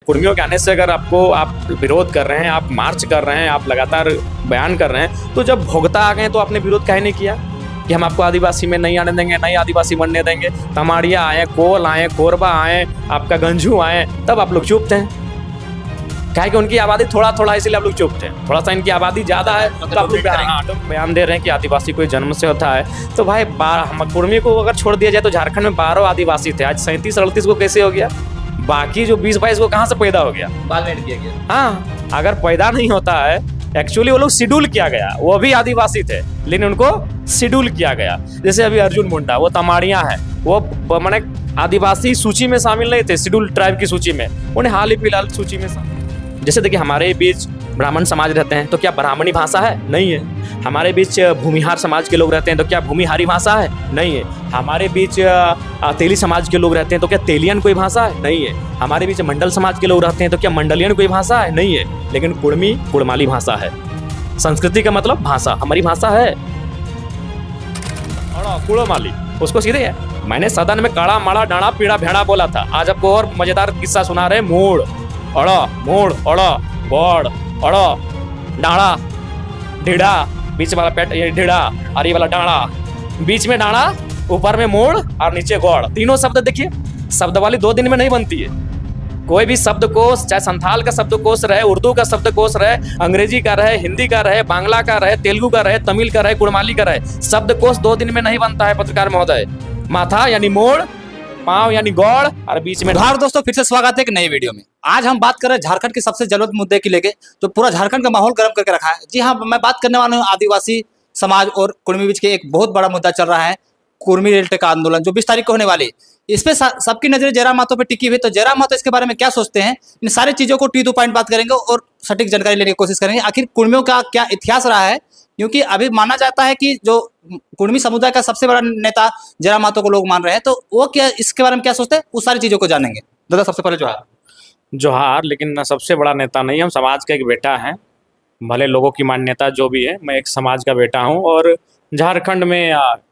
कुर्मियों के आने से अगर आप विरोध कर रहे हैं, आप मार्च कर रहे हैं, आप लगातार बयान कर रहे हैं, तो जब भोगता आ गए तो आपने विरोध काहे नहीं किया कि हम आपको आदिवासी में नहीं आने देंगे, नहीं आदिवासी बनने देंगे। तमाड़िया आए, कोल आए, कोरबा आए, आपका गंजू आए, तब आप लोग चुप थे। क्या कि उनकी आबादी थोड़ा इसलिए आप लोग चुप थे। थोड़ा सा इनकी आबादी ज्यादा है तो आप लोग बयान दे रहे हैं कि आदिवासी कोई जन्म से होता है। तो भाई हम कुर्मी को अगर छोड़ दिया जाए तो झारखंड में 12 आदिवासी थे, आज 37-38 को कैसे हो गया? बाकी जो 20-22 को कहाँ से पैदा हो गया? बालमेंट किया गया। हाँ, अगर पैदा नहीं होता है, एक्चुअली वो लोग शेड्यूल किया गया, वो भी आदिवासी थे लेकिन उनको शेड्यूल किया गया। जैसे अभी अर्जुन मुंडा, वो तमाड़िया है, वो माने आदिवासी सूची में शामिल नहीं थे, शेड्यूल ट्राइब की सूची में, उन्हें हाल ही फिलहाल सूची में शामिल। जैसे देखिए, हमारे बीच ब्राह्मण समाज रहते हैं तो क्या ब्राह्मणी भाषा है? नहीं है। हमारे बीच भूमिहार समाज के लोग रहते हैं तो क्या भूमिहारी भाषा है? नहीं है। हमारे बीच तेली समाज के लोग रहते हैं तो क्या तेलियन कोई भाषा है? नहीं है। हमारे बीच मंडल समाज के लोग रहते हैं तो क्या मंडलियन कोई भाषा है? नहीं है। लेकिन कुर्मी कुड़माली भाषा है। संस्कृति का मतलब भाषा, हमारी भाषा है कुड़माली, उसको सीधे है। मैंने सदन में कड़ा माड़ा डाड़ा पीड़ा भेड़ा बोला था। आज आपको और मजेदार किस्सा सुना रहे। मूड़ अड़ा, मूड़ अड़ा, गौड़ अड़ा, डाड़ा, ढीड़ा, बीच वाला पेट ये ढीड़ा और ये वाला डाड़ा, बीच में डाड़ा, ऊपर में मूड़ और नीचे गौड़। तीनों शब्द देखिए, शब्दवाली 2 दिन में नहीं बनती है। कोई भी शब्दकोश, चाहे संथाल का शब्दकोश रहे, उर्दू का शब्दकोश रहे, अंग्रेजी का रहे, हिंदी का रहे, बांग्ला का रहे, तेलुगु का रहे, तमिल का रहे, कुड़माली का रहे, शब्दकोश 2 दिन में नहीं बनता है पत्रकार महोदय। माथा यानी मोड़, पांव यानी गौड़ और बीच में। दोस्तों, फिर से स्वागत है एक नई वीडियो में। आज हम बात कर रहे हैं झारखंड के सबसे जलवंत मुद्दे की लेके, जो पूरा झारखंड का माहौल गर्म करके रखा है। जी हाँ, मैं बात करने वाला हूँ आदिवासी समाज और कुर्मी बीच के एक बहुत बड़ा मुद्दा चल रहा है, कुर्मी रेल टेका आंदोलन, जो 20 तारीख को होने वाली। इस पे सबकी नजरें जयराम महतो पे टिकी हुई। तो जयराम महतो इसके बारे में क्या सोचते हैं, इन सारी चीजों को टी टू पॉइंट बात करेंगे और सटीक जानकारी लेने की कोशिश करेंगे। आखिर कुर्मियों का क्या इतिहास रहा है, क्योंकि अभी माना जाता है कि जो कुर्मी समुदाय का सबसे बड़ा नेता जयराम महतो को लोग मान रहे हैं, तो वो क्या इसके बारे में क्या सोचते हैं, उस सारी चीजों को जानेंगे। दादा, सबसे पहले जोहार। लेकिन सबसे बड़ा नेता नहीं, हम समाज का एक बेटा है। भले लोगों की मान्यता जो भी है, मैं एक समाज का बेटा हूँ और झारखंड में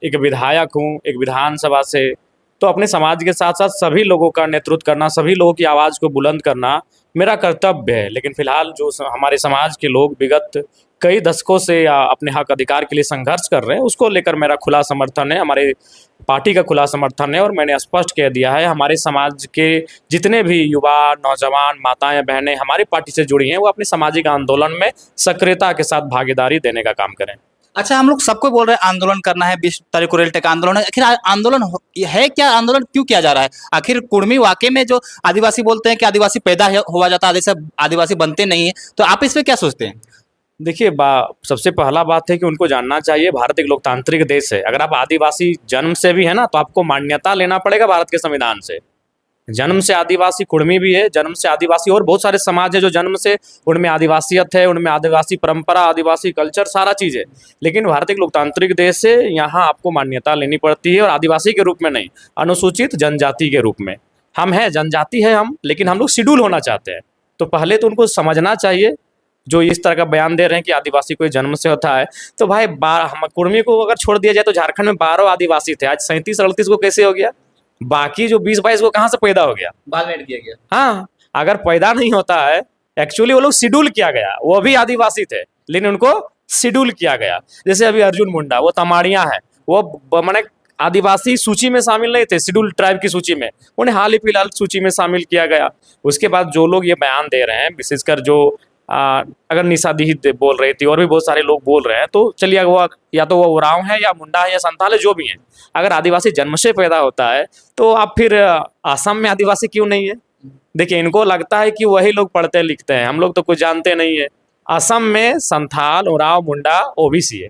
एक विधायक हूँ, एक विधानसभा से। तो अपने समाज के साथ साथ सभी लोगों का नेतृत्व करना, सभी लोगों की आवाज़ को बुलंद करना मेरा कर्तव्य है। लेकिन फिलहाल जो हमारे समाज के लोग विगत कई दशकों से अपने हक अधिकार के लिए संघर्ष कर रहे हैं, उसको लेकर मेरा खुला समर्थन है, हमारे पार्टी का खुला समर्थन है। और मैंने स्पष्ट कह दिया है, हमारे समाज के जितने भी युवा, नौजवान, माताएं, बहनें हमारी पार्टी से जुड़ी हैं, वो अपने सामाजिक आंदोलन में सक्रियता के साथ भागीदारी देने का काम करें। अच्छा, हम लोग सबको बोल रहे हैं आंदोलन करना है, 20 तारीख को रेल टेका आंदोलन है। आखिर आंदोलन है क्या? आंदोलन क्यों किया जा रहा है? आखिर कुर्मी वाकई में जो आदिवासी बोलते हैं कि आदिवासी पैदा हुआ जाता है, आदिवासी बनते नहीं है, तो आप इस पे क्या सोचते हैं? देखिए, सबसे पहला बात है कि उनको जानना चाहिए, भारत एक लोकतांत्रिक देश है। अगर आप आदिवासी जन्म से भी है ना, तो आपको मान्यता लेना पड़ेगा भारत के संविधान से। जन्म से आदिवासी कुर्मी भी है, जन्म से आदिवासी और बहुत सारे समाज है जो जन्म से, उनमें आदिवासियत है, उनमें आदिवासी परंपरा, आदिवासी कल्चर, सारा चीज़ है। लेकिन भारत एक लोकतांत्रिक देश है, यहाँ आपको मान्यता लेनी पड़ती है, और आदिवासी के रूप में नहीं, अनुसूचित जनजाति के रूप में। हम हैं, जनजाति है हम, लेकिन हम लोग शेड्यूल होना चाहते हैं। तो पहले तो उनको समझना चाहिए, जो इस तरह का बयान दे रहे हैं कि आदिवासी कोई जन्म से होता है। तो भाई हम कुर्मी को अगर छोड़ दिया जाए तो झारखंड में 12 आदिवासी थे, आज 37-38 को कैसे हो गया? बाकी जो 20-22 को कहाँ से पैदा हो गया? बालमेंट किया गया। हाँ, अगर पैदा नहीं होता है, एक्चुअली वो लोग शेड्यूल किया गया, वो भी आदिवासी थे लेकिन उनको शेड्यूल किया गया। जैसे अभी अर्जुन मुंडा, वो तमाड़िया है, वो माने आदिवासी सूची में शामिल नहीं थे, शेड्यूल ट्राइब की सूची में, उन्हें हाल ही फिलहाल सूची में शामिल किया गया। उसके बाद जो लोग ये बयान दे रहे हैं, विशेषकर जो अगर निशा दी बोल रही थी और भी बहुत सारे लोग बोल रहे हैं, तो चलिए वो या तो वो उरांव है या मुंडा है या संथाल है, जो भी है, अगर आदिवासी जन्म से पैदा होता है तो आप फिर असम में आदिवासी क्यों नहीं है? देखिए, इनको लगता है कि वही लोग पढ़ते लिखते हैं, हम लोग तो कुछ जानते नहीं है। असम में संथाल, उरांव, मुंडा ओबीसी है।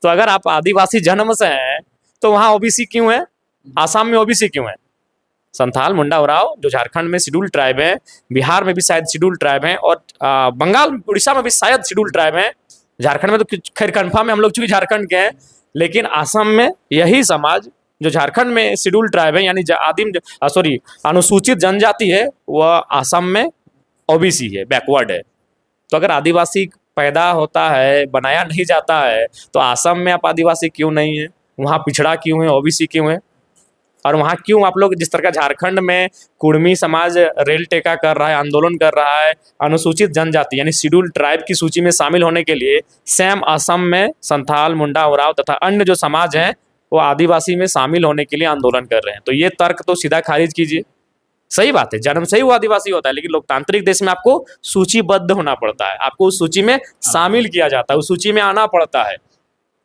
तो अगर आप आदिवासी जन्म से हैं तो वहाँ ओबीसी क्यों है? असम में ओबीसी क्यों है? संथाल, मुंडा, उरांव जो झारखंड में शेड्यूल ट्राइब है, बिहार में भी शायद शेड्यूल ट्राइब है, और बंगाल, उड़ीसा में भी शायद शेड्यूल ट्राइब है। झारखंड में तो खैर कन्फर्म है, हम लोग चूंकि झारखंड के हैं, लेकिन असम में यही समाज जो झारखंड में शेड्यूल ट्राइब है, यानी अनुसूचित जनजाति है, वह असम में ओबीसी है, बैकवर्ड है। तो अगर आदिवासी पैदा होता है, बनाया नहीं जाता है, तो असम में आप आदिवासी क्यों नहीं है? वहाँ पिछड़ा क्यों है, ओबीसी क्यों है? और वहाँ क्यों आप लोग जिस तरह का झारखंड में कुर्मी समाज रेल टेका कर रहा है, आंदोलन कर रहा है अनुसूचित जनजाति यानी शेड्यूल ट्राइब की सूची में शामिल होने के लिए, सेम असम में संथाल, मुंडा, उरांव तथा अन्य जो समाज हैं वो आदिवासी में शामिल होने के लिए आंदोलन कर रहे हैं। तो ये तर्क तो सीधा खारिज कीजिए। सही बात है, जन्म से ही वो आदिवासी होता है, लेकिन लोकतांत्रिक देश में आपको सूचीबद्ध होना पड़ता है, आपको उस सूची में शामिल किया जाता है, उस सूची में आना पड़ता है।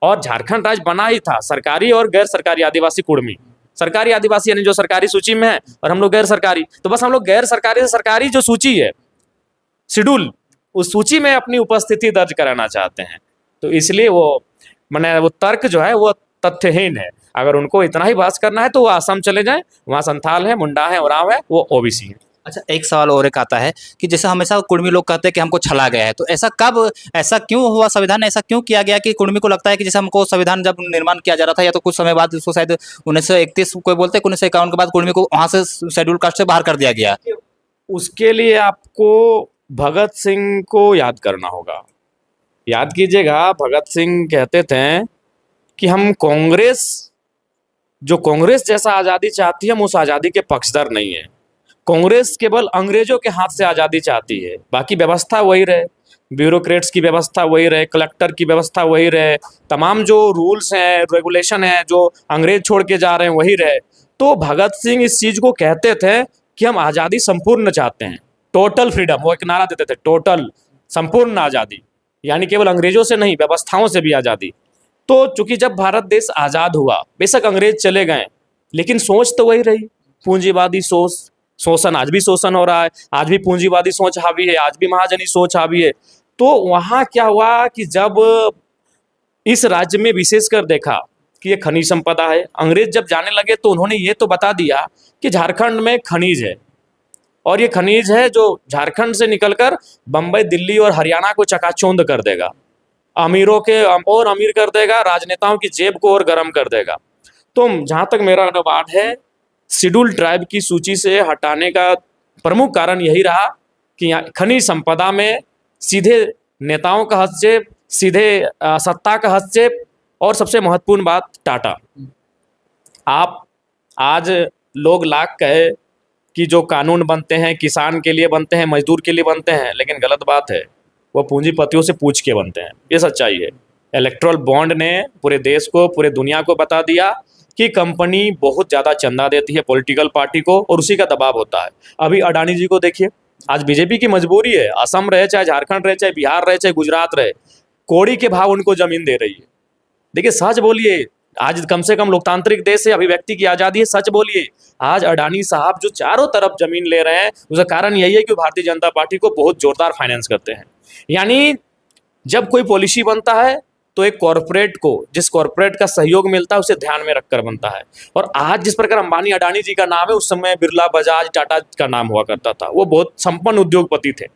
और झारखंड राज्य बना ही था सरकारी और गैर सरकारी आदिवासी कुर्मी। सरकारी आदिवासी यानी जो सरकारी सूची में है, और हम लोग गैर सरकारी, तो बस हम लोग गैर सरकारी से सरकारी जो सूची है शेड्यूल, उस सूची में अपनी उपस्थिति दर्ज कराना चाहते हैं। तो इसलिए वो मैंने वो तर्क जो है वो तथ्यहीन है। अगर उनको इतना ही बहस करना है तो वो असम चले जाएं, वहाँ संथाल है, मुंडा है, उरांव है, वो ओबीसी है। अच्छा, एक सवाल और एक आता है कि जैसे हमेशा कुर्मी लोग कहते हैं कि हमको छला गया है, तो ऐसा क्यों हुआ, संविधान ऐसा क्यों किया गया कि कुर्मी को लगता है कि जैसे हमको संविधान जब निर्माण किया जा रहा था या तो कुछ समय बाद उसको शायद 1931 कोई बोलते हैं 1951 के बाद कुर्मी को वहाँ से शेड्यूल कास्ट से बाहर कर दिया गया। उसके लिए आपको भगत सिंह को याद करना होगा। याद कीजिएगा, भगत सिंह कहते थे कि हम कांग्रेस जैसा आज़ादी चाहती है, हम उस आज़ादी के पक्षधर नहीं है। कांग्रेस केवल अंग्रेजों के हाथ से आज़ादी चाहती है, बाकी व्यवस्था वही रहे, ब्यूरोक्रेट्स की व्यवस्था वही रहे, कलेक्टर की व्यवस्था वही रहे, तमाम जो रूल्स हैं, रेगुलेशन हैं जो अंग्रेज छोड़ के जा रहे हैं वही रहे। तो भगत सिंह इस चीज़ को कहते थे कि हम आज़ादी संपूर्ण चाहते हैं, टोटल फ्रीडम। वो एक नारा देते थे, टोटल, संपूर्ण आज़ादी, यानी केवल अंग्रेजों से नहीं, व्यवस्थाओं से भी आज़ादी। तो चूंकि जब भारत देश आज़ाद हुआ, बेशक अंग्रेज चले गए, लेकिन सोच तो वही रही, पूंजीवादी सोच, शोषण, आज भी शोषण हो रहा है, आज भी पूंजीवादी सोच हावी है, आज भी महाजनी सोच हावी है। तो वहाँ क्या हुआ कि जब इस राज्य में विशेषकर देखा कि ये खनिज संपदा है, अंग्रेज जब जाने लगे तो उन्होंने ये तो बता दिया कि झारखंड में खनिज है, और ये खनिज है जो झारखंड से निकलकर बम्बई, दिल्ली और हरियाणा को चकाचौंध कर देगा, अमीरों के और अमीर कर देगा, राजनेताओं की जेब को और गर्म कर देगा। तो जहाँ तक मेरा अनुमान है, शेड्यूल ट्राइब की सूची से हटाने का प्रमुख कारण यही रहा कि खनिज संपदा में सीधे नेताओं का हस्तक्षेप, सीधे सत्ता का हस्तक्षेप, और सबसे महत्वपूर्ण बात टाटा। आप आज लोग लाख कहे कि जो कानून बनते हैं किसान के लिए बनते हैं, मजदूर के लिए बनते हैं, लेकिन गलत बात है, वो पूंजीपतियों से पूछ के बनते हैं, ये सच्चाई है। इलेक्ट्रल बॉन्ड ने पूरे देश को, पूरे दुनिया को बता दिया कि कंपनी बहुत ज़्यादा चंदा देती है पॉलिटिकल पार्टी को, और उसी का दबाव होता है। अभी अडानी जी को देखिए, आज बीजेपी की मजबूरी है, असम रहे, चाहे झारखंड रहे, चाहे बिहार रहे, चाहे गुजरात रहे, कौड़ी के भाव उनको जमीन दे रही है। देखिए, सच बोलिए, आज कम से कम लोकतांत्रिक देश है, अभिव्यक्ति की आज़ादी है, सच बोलिए। आज अडानी साहब जो चारों तरफ जमीन ले रहे हैं, उसका कारण यही है कि भारतीय जनता पार्टी को बहुत जोरदार फाइनेंस करते हैं। यानी जब कोई पॉलिसी बनता है तो एक कॉरपोरेट को, जिस कॉरपोरेट का सहयोग मिलता है, उसे ध्यान में रखकर बनता है। और आज जिस प्रकार अंबानी अडानी जी का नाम है, उस समय बिरला, बजाज, टाटा का नाम हुआ करता था, वो बहुत संपन्न उद्योगपति थे।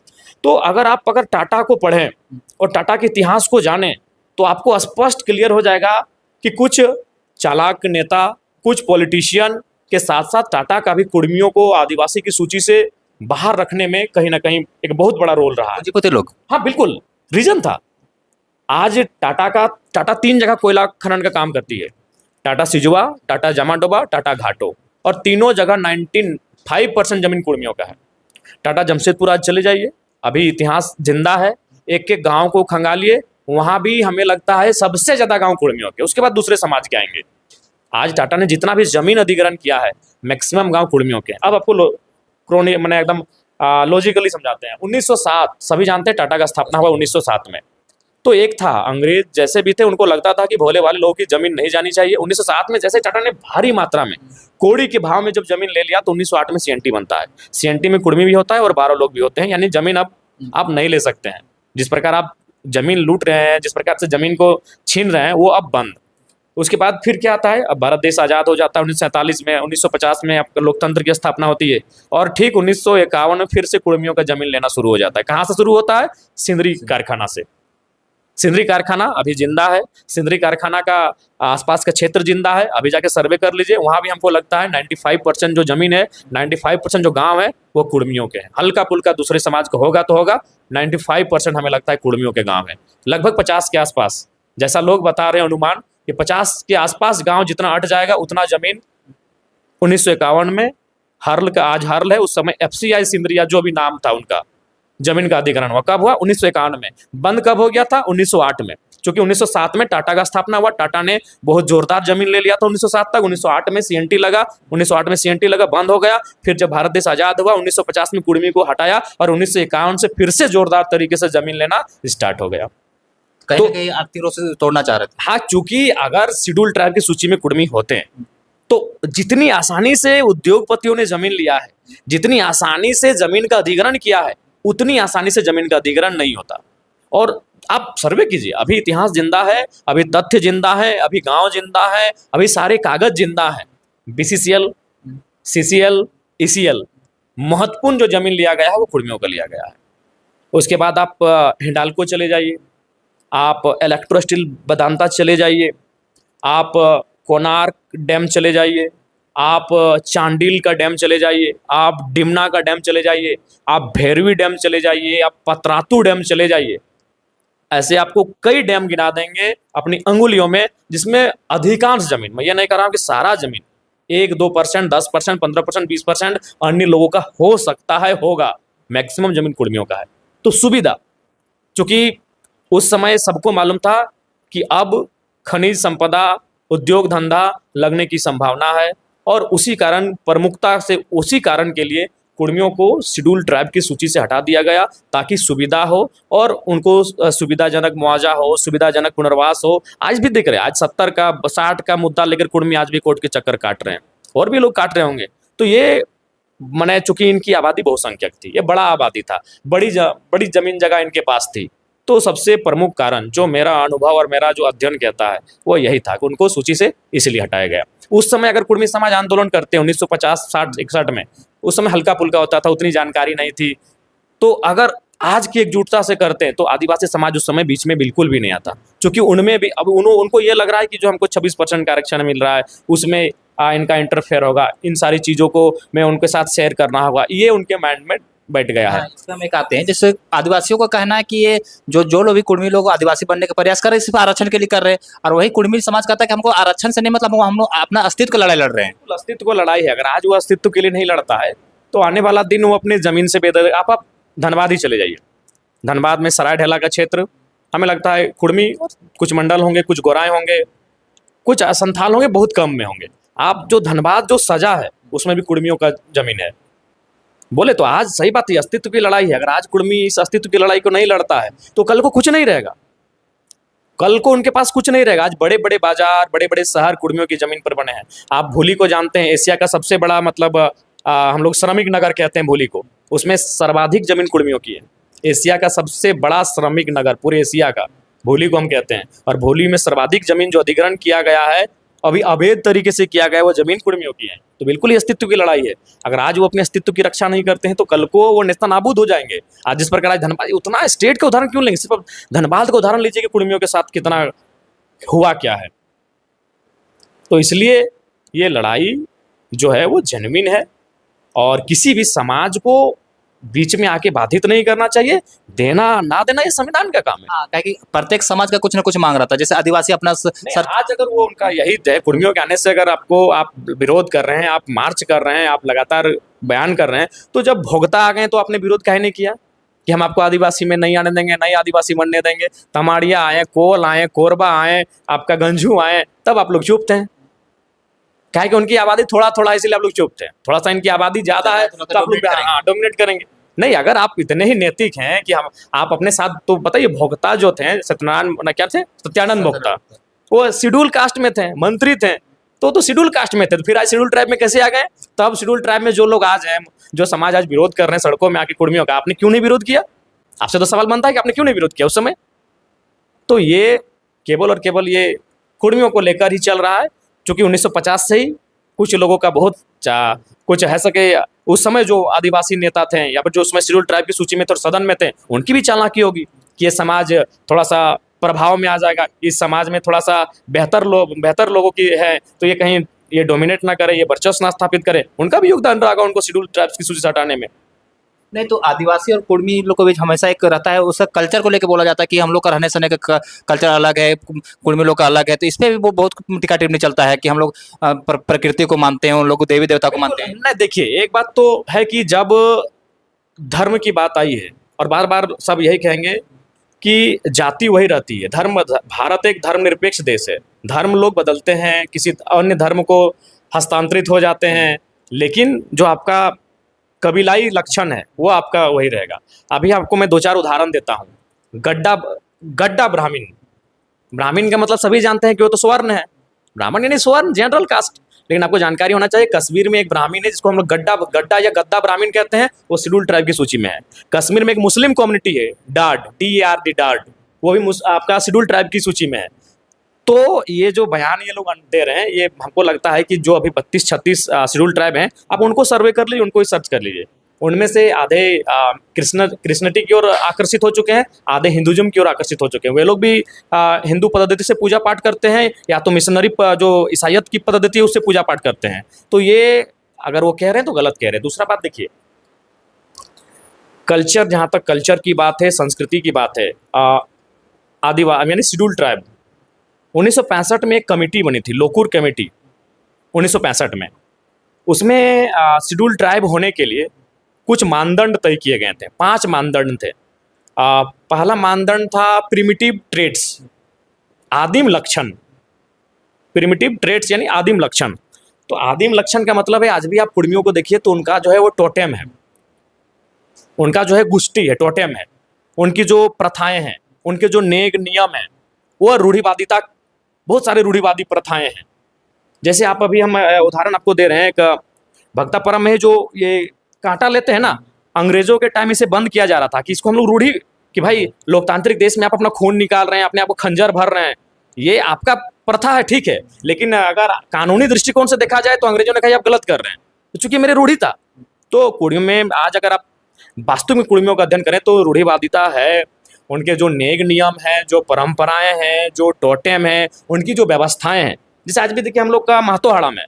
तो अगर टाटा को पढ़ें और टाटा के इतिहास को जानें तो आपको स्पष्ट क्लियर हो जाएगा कि कुछ चालाक नेता, कुछ पॉलिटिशियन के साथ साथ टाटा का भी कुर्मियों को आदिवासी की सूची से बाहर रखने में कहीं ना कहीं एक बहुत बड़ा रोल रहा है। लोग, हाँ बिल्कुल, रीजन था। आज टाटा 3 जगह कोयला खनन का काम करती है, टाटा सिजुआ, टाटा जामाडोबा, टाटा घाटो, और तीनों जगह 95% जमीन कुर्मियों का है। टाटा जमशेदपुर आज चले जाइए, अभी इतिहास जिंदा है, एक एक गांव को खंगालिए, वहां भी हमें लगता है सबसे ज्यादा गांव कुर्मियों के, उसके बाद दूसरे समाज के आएंगे। आज टाटा ने जितना भी जमीन अधिग्रहण किया है, मैक्सिमम गांव कुर्मियों के। अब आपको मैंने एकदम लॉजिकली समझाते हैं। 1907, सभी जानते हैं टाटा का स्थापना हुआ 1907 में। तो एक था, अंग्रेज जैसे भी थे, उनको लगता था कि भोले वाले लोगों की जमीन नहीं जानी चाहिए। 1907 में जैसे टाटा ने भारी मात्रा में कौड़ी के भाव में जब जमीन ले लिया, तो 1908 में सीएनटी बनता है। सीएनटी में कुर्मी भी होता है और 12 लोग भी होते हैं, यानी जमीन अब आप नहीं ले सकते हैं। जिस प्रकार आप जमीन लूट रहे हैं, जिस प्रकार से जमीन को छीन रहे हैं, वो अब बंद। उसके बाद फिर क्या आता है, अब भारत देश आज़ाद हो जाता है 1947 में। 1950 में आपका लोकतंत्र की स्थापना होती है, और ठीक 1951 में फिर से कुर्मियों का जमीन लेना शुरू हो जाता है। कहाँ से शुरू होता है? सिंदरी कारखाना से। सिंदरी कारखाना अभी जिंदा है, सिंदरी कारखाना का आसपास का क्षेत्र जिंदा है, अभी जाके सर्वे कर लीजिए, वहाँ भी हमको लगता है 95% जो जमीन है, 95% जो गांव है, वो कुर्मियों के हैं। हल्का पुल्का दूसरे समाज का होगा तो होगा, 95% हमें लगता है कुर्मियों के गांव है। लगभग 50 के आसपास, जैसा लोग बता रहे हैं अनुमान, कि 50 के आसपास गांव जितना हट जाएगा उतना जमीन 1951 में हर्ल का, आज हर्ल है, उस समय एफसीआई सिंदरिया जो भी नाम था उनका, जमीन का अधिग्रहण हुआ। कब हुआ? 1951 में। बंद कब हो गया था? 1908 में। क्योंकि 1907 में टाटा का स्थापना हुआ, टाटा ने बहुत जोरदार जमीन ले लिया था 1907 तक। 1908 में सीएनटी लगा, 1908 में सीएनटी लगा, बंद हो गया। फिर जब भारत देश आजाद हुआ 1950 में कुर्मी को हटाया और 1951 से फिर से जोरदार तरीके से जमीन लेना स्टार्ट हो गया। कहीं तो- ना कहीं आप तीरों से तोड़ना चाह रहे थे। हाँ, चूंकि अगर शेड्यूल ट्राइब की सूची में कुर्मी होते हैं तो जितनी आसानी से उद्योगपतियों ने जमीन लिया है, जितनी आसानी से जमीन का अधिग्रहण किया है, उतनी आसानी से जमीन का अधिग्रहण नहीं होता। और आप सर्वे कीजिए, अभी इतिहास जिंदा है, अभी तथ्य जिंदा है, अभी गांव जिंदा है, अभी सारे कागज जिंदा है। बीसीसीएल, सीसीएल, ईसीएल, महत्वपूर्ण जो जमीन लिया गया है वो कुर्मियों का लिया गया है। उसके बाद आप हिंडाल्को चले जाइए, आप इलेक्ट्रो स्टील वेदांता चले जाइए, आप कोणार्क डैम चले जाइए, आप चांडिल का डैम चले जाइए, आप डिमना का डैम चले जाइए, आप भैरवी डैम चले जाइए, आप पतरातू डैम चले जाइए। ऐसे आपको कई डैम गिना देंगे अपनी अंगुलियों में, जिसमें अधिकांश जमीन, मैं ये नहीं कह रहा हूं कि सारा जमीन, 1-2%, 10%, 15%, 20% अन्य लोगों का हो सकता है, होगा, मैक्सिमम जमीन कुर्मियों का है। तो सुविधा, चूंकि उस समय सबको मालूम था कि अब खनिज संपदा, उद्योग धंधा लगने की संभावना है, और उसी कारण प्रमुखता से, उसी कारण के लिए कुर्मियों को शेड्यूल ट्राइब की सूची से हटा दिया गया, ताकि सुविधा हो और उनको सुविधाजनक मुआवजा हो, सुविधाजनक पुनर्वास हो। आज भी देख रहे हैं, आज 70 का 60 का मुद्दा लेकर कुर्मी आज भी कोर्ट के चक्कर काट रहे हैं, और भी लोग काट रहे होंगे। तो ये मने, चूंकि इनकी आबादी बहुसंख्यक थी, ये बड़ा आबादी था, बड़ी जमीन जगह इनके पास थी, तो सबसे प्रमुख कारण जो मेरा अनुभव और मेरा जो अध्ययन कहता है वो यही था कि उनको सूची से इसलिए हटाया गया। उस समय अगर कुर्मी समाज आंदोलन करते 1950, 60, 61 में, उस समय हल्का फुल्का होता था, उतनी जानकारी नहीं थी, तो अगर आज की एकजुटता से करते हैं तो आदिवासी समाज उस समय बीच में बिल्कुल भी नहीं आता। क्योंकि उनमें भी अब उनको ये लग रहा है कि जो हमको 26% का आरक्षण मिल रहा है उसमें इनका इंटरफेयर होगा, इन सारी चीज़ों को मैं उनके साथ शेयर करना होगा, ये उनके माइंड में बैठ गया है। हाँ, इसमें हम एक आते हैं, जैसे आदिवासियों का कहना है कि ये जो लोग भी कुर्मी लोग आदिवासी बनने का प्रयास कर रहे हैं सिर्फ आरक्षण के लिए कर रहे हैं, और वही कुर्मी समाज कहता है कि हमको आरक्षण से नहीं मतलब, हम लोग अपना अस्तित्व का लड़ाई लड़ रहे हैं। बिल्कुल, अस्तित्व को लड़ाई है। अगर आज वो अस्तित्व के लिए नहीं लड़ता है तो आने वाला दिन वो अपनी जमीन से बेदर। आप धनबाद ही चले जाइए, धनबाद में सराय ढेला का क्षेत्र, हमें लगता है कुर्मी कुछ मंडल होंगे, कुछ गोराएं होंगे, कुछ संथाल होंगे, बहुत कम में होंगे। आप जो धनबाद जो सजा है उसमें भी कुर्मियों का जमीन है। बोले तो आज सही बात है, अस्तित्व की लड़ाई है। अगर आज कुर्मी इस अस्तित्व की लड़ाई को नहीं लड़ता है तो कल को कुछ नहीं रहेगा, कल को उनके पास कुछ नहीं रहेगा। आज बड़े बड़े बाजार, बड़े बड़े शहर कुर्मियों की जमीन पर बने हैं। आप भूली को जानते हैं, एशिया का सबसे बड़ा मतलब हम लोग श्रमिक नगर कहते हैं भूली को, उसमें सर्वाधिक जमीन कुर्मियों की है। एशिया का सबसे बड़ा श्रमिक नगर पूरे एशिया का भूली को हम कहते हैं, और भूली में सर्वाधिक जमीन जो अधिग्रहण किया गया है, अभी अवैध तरीके से किया गया, वो जमीन कुर्मियों की है। तो बिल्कुल ही अस्तित्व की लड़ाई है। अगर आज वो अपने अस्तित्व की रक्षा नहीं करते हैं तो कल को वो नेस्तनाबूद हो जाएंगे। आज जिस प्रकार आज धनबाद, उतना स्टेट का उदाहरण क्यों लेंगे, सिर्फ धनबाद का उदाहरण लीजिए कि कुर्मियों के साथ कितना हुआ क्या है। तो इसलिए ये लड़ाई जो है वो जेन्युइन है, और किसी भी समाज को बीच में आके बाधित नहीं करना चाहिए। देना ना देना ये संविधान का काम है। हाँ, कि प्रत्येक समाज का कुछ ना कुछ मांग रहा था, जैसे आदिवासी अपना नहीं, आज अगर वो उनका यही है, कुर्मियों के आने से अगर आप विरोध कर रहे हैं, आप मार्च कर रहे हैं, आप लगातार बयान कर रहे हैं, तो जब भोगता आ गए तो आपने विरोध काहे नहीं किया कि हम आपको आदिवासी में नहीं आने देंगे, नहीं आदिवासी बनने देंगे। तमाड़िया आए, कोल आए, कोरबा आए, आपका गंजू आए, तब आप लोग चुप थे। क्या है कि उनकी आबादी थोड़ा थोड़ा, इसलिए आप लोग चुप थे। थोड़ा सा इनकी आबादी ज्यादा है तो आप लोग डोमिनेट करेंगे। नहीं, अगर आप इतने ही नैतिक हैं कि हम आप अपने साथ, तो बताइए भोक्ता जो थे सत्यनारायण, क्या थे, सत्यानंद भोक्ता, वो शेड्यूल कास्ट में थे, मंत्री थे, तो शेड्यूल कास्ट में थे, तो फिर आज शेड्यूल ट्राइब में कैसे आ गए? तब शेड्यूल ट्राइब में जो लोग आज हैं, जो समाज आज विरोध कर रहे हैं सड़कों में आके कुर्मियों का, आपने क्यों नहीं विरोध किया? आपसे तो सवाल बनता है कि आपने क्यों नहीं विरोध किया उस समय। तो ये केवल और केवल ये कुर्मियों को लेकर ही चल रहा है, क्योंकि 1950 से ही कुछ लोगों का बहुत कुछ है सके, उस समय जो आदिवासी नेता थे या फिर जो उसमें शेड्यूल ट्राइब की सूची में थे और सदन में थे, उनकी भी चालाकी होगी कि ये समाज थोड़ा सा प्रभाव में आ जाएगा, इस समाज में थोड़ा सा बेहतर लोगों की है, तो ये कहीं ये डोमिनेट ना करे, ये वर्चस्व ना स्थापित करे। उनका भी योगदान रहा उनको शेड्यूल ट्राइब्स की सूची से हटाने में। नहीं तो आदिवासी और कुर्मी लोग के बीच हमेशा एक रहता है, उसका कल्चर को लेके बोला जाता है कि हम लोग का रहने सहने का कल्चर अलग है, कुर्मी लोग का अलग है, तो इस पे भी वो बहुत टिका टिप्पणी चलता है कि हम लोग प्रकृति को मानते हैं, उन लोग को देवी देवता को मानते हैं। नहीं देखिए, एक बात तो है कि जब धर्म की बात आई है, और बार बार सब यही कहेंगे कि जाति वही रहती है, धर्म, भारत एक धर्मनिरपेक्ष देश है, धर्म लोग बदलते हैं, किसी अन्य धर्म को हस्तांतरित हो जाते हैं, लेकिन जो आपका कबीलाई लक्षण है वो आपका वही रहेगा। अभी आपको मैं दो चार उदाहरण देता हूँ। गड्ढा, गड्ढा ब्राह्मण, ब्राह्मण का मतलब सभी जानते हैं कि वो तो स्वर्ण है, ब्राह्मण यानी स्वर्ण, जनरल कास्ट। लेकिन आपको जानकारी होना चाहिए, कश्मीर में एक ब्राह्मण है जिसको हम लोग गड्ढा, गड्ढा या गद्दा ब्राह्मण कहते हैं, वो शेड्यूल ट्राइब की सूची में है। कश्मीर में एक मुस्लिम कम्युनिटी है, डाड, DARD, डाड, वो भी आपका शेड्यूल ट्राइब की सूची में है। तो ये जो बयान ये लोग दे रहे हैं, ये हमको लगता है कि जो अभी 32-36 शेड्यूल ट्राइब हैं, आप उनको सर्वे कर लीजिए, उनको ही सर्च कर लीजिए। उनमें से आधे क्रिश्चियनिटी की ओर आकर्षित हो चुके हैं, आधे हिंदुज्म की ओर आकर्षित हो चुके हैं। वे लोग भी हिंदू पद्धति से पूजा पाठ करते हैं, या तो मिशनरी जो ईसाइयत की पद्धति है उससे पूजा पाठ करते हैं। तो ये अगर वो कह रहे हैं तो गलत कह रहे हैं। दूसरा बात देखिए, कल्चर, जहाँ तक कल्चर की बात है, संस्कृति की बात है, आदिवासी यानी शेड्यूल ट्राइब, 1965 में एक कमेटी बनी थी, लोकूर कमेटी, 1965 में। उसमें शेड्यूल ट्राइब होने के लिए कुछ मानदंड तय किए गए थे, 5 मानदंड थे। पहला मानदंड था प्रिमिटिव ट्रेड्स, आदिम लक्षण। प्रिमिटिव ट्रेड्स यानी आदिम लक्षण। तो आदिम लक्षण का मतलब है, आज भी आप कुर्मियों को देखिए तो उनका जो है वो टोटेम है, उनका जो है गुष्टी है, टोटेम है, उनकी जो प्रथाएं हैं, उनके जो नेग नियम है, वो रूढ़िवादिता, बहुत सारे रूढ़िवादी प्रथाएं हैं। जैसे आप अभी हम उदाहरण आपको दे रहे हैं, एक भक्तापुरम में जो ये कांटा लेते हैं ना, अंग्रेजों के टाइम इसे बंद किया जा रहा था कि इसको हम लोग रूढ़ी, कि भाई लोकतांत्रिक देश में आप अपना खून निकाल रहे हैं, अपने आप को खंजर भर रहे हैं, ये आपका प्रथा है, ठीक है, लेकिन अगर कानूनी दृष्टिकोण से देखा जाए तो अंग्रेजों ने कहा आप गलत कर रहे हैं, तो चूंकि मेरे रूढ़ी था। तो कुर्मियों में आज अगर आप वास्तव में कुर्मियों का अध्ययन करें तो रूढ़िवादिता है, उनके जो नेग नियम हैं, जो परंपराएं हैं, जो टोटेम हैं, उनकी जो व्यवस्थाएं हैं। जैसे आज भी देखिए हम लोग का महतो हड़म है,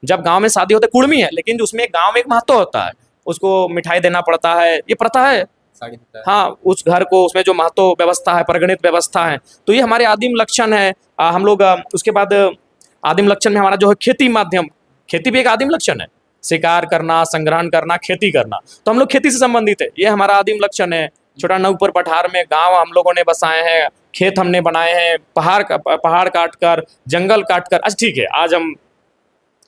जब गांव में शादी होता है, कुर्मी है लेकिन उसमें गांव में एक महतो होता है, उसको मिठाई देना पड़ता है, ये प्रथा है। हाँ, उस घर को, उसमें जो महतो व्यवस्था है, परिगणित व्यवस्था है, तो ये हमारे आदिम लक्षण है। हम लोग उसके बाद आदिम लक्षण में हमारा जो है खेती माध्यम, खेती भी एक आदिम लक्षण है, शिकार करना, संग्रहण करना, खेती करना, तो हम लोग खेती से संबंधित है, ये हमारा आदिम लक्षण है। छोटा नौपर पठार में गांव हम लोगों ने बसाए हैं, खेत हमने बनाए हैं, पहाड़ काट कर, जंगल काट कर। अच्छा ठीक है,